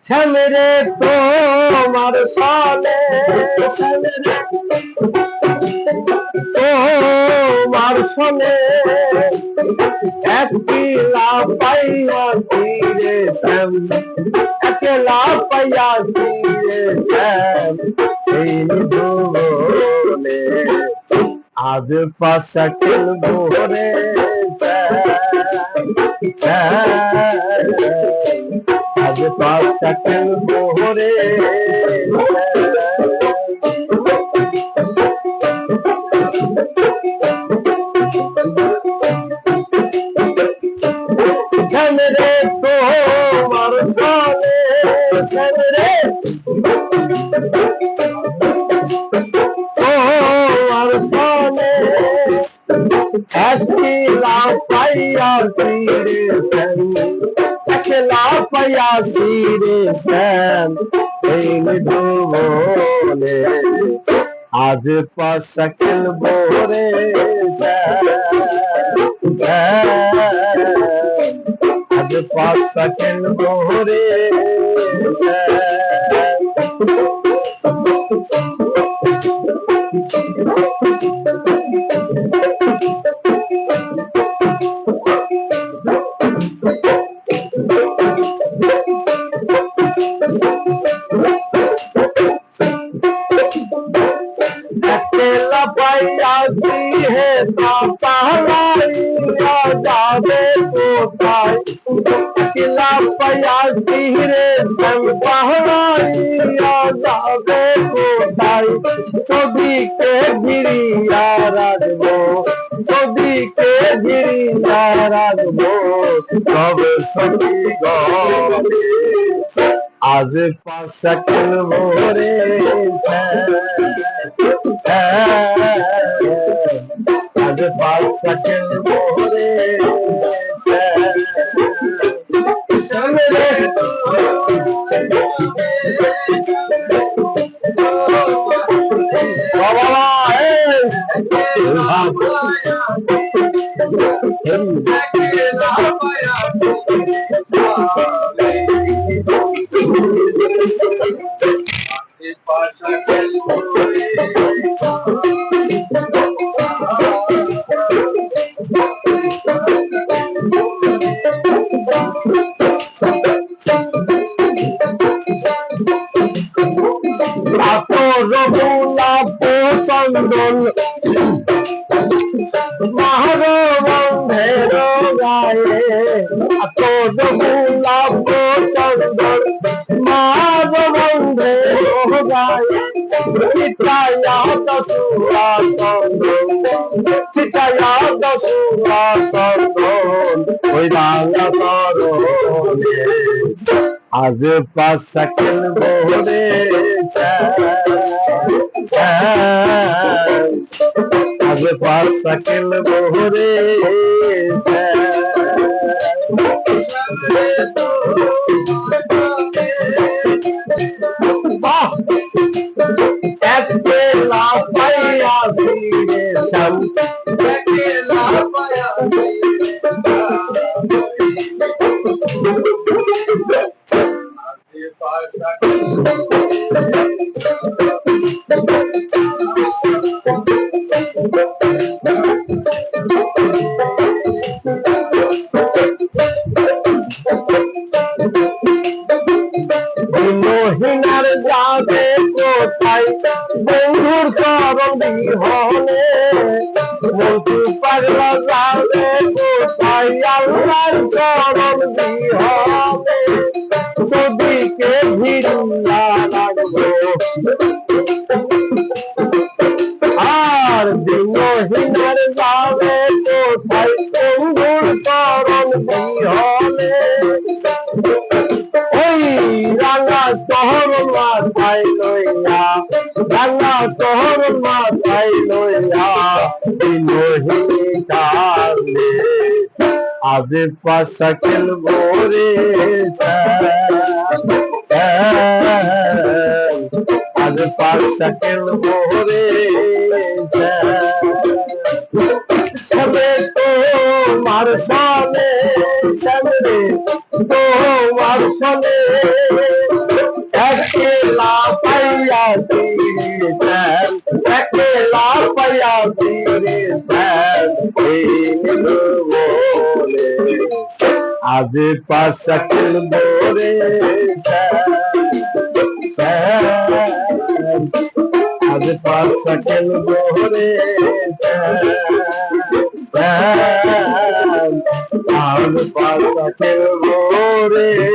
শ্যামরে তোমার সালে শ্যামরে তোমার সালে একলা পাইয়া রে শ্যাম একলা পাইয়া রে শ্যাম এই ভুবনে আজ পাশা খেলবো রে আজ পাশা খেলবো রে শ্যামরে তোমার সালে শ্যামরে তোমার সালে একলা পাইয়া রে শ্যাম একলা পাইয়া রে শ্যাম এই ভুবনে আজ পাশা খেলবো রে আজ পাশা খেলবো রে अकेला पाइया है पहलाइया जावे कोठाई अकेला पाइया रे हम पहलाइया जावे कोठाई छोदी के गिरिया राजबो छोदी के गिरिया राजबो सब सखी गौरी आज पाशा खेलबो रे आज पाशा खेलबो रे রঘুলা পোষন্দন মহারবন্ধের গায়ে রঘুলা পোষন্দন মহারবন্ধের গায়ে চিতায়া দশুয়া চন্দন চিতায়া দশুয়া চন্দন ওই রাঙা তরণে আজ পাশা খেলবো রে আজ পাশা খেলবো রে একলা পাইয়া রে শ্যাম একলা পাইয়া মহিনার যাবে কোথায় বন্ধুর চরণ বিহনে বন্ধু পাগলা যাবে কোথায় আল্লাহর চরণ বিহনে সদিকে ভিড়িয়া লাগবো আর মহিনার যাবে কোথায় বন্ধুর চরণ বিহনে রাঙা শহর মাথায় লইয়া রাঙা শহর মাথায় লইয়া বিনোহিনী কালে আজ পাশা খেলবো রে আজ পাশা খেলবো রে তোমার সামনে তোমার সামনে শ্যাম একলা পাইয়া রে শ্যাম এই বলে আজ পাশা খেলবো রে শ্যাম আজ পাশা খেলবো রে শ্যাম আজ পাশা খেলবো রে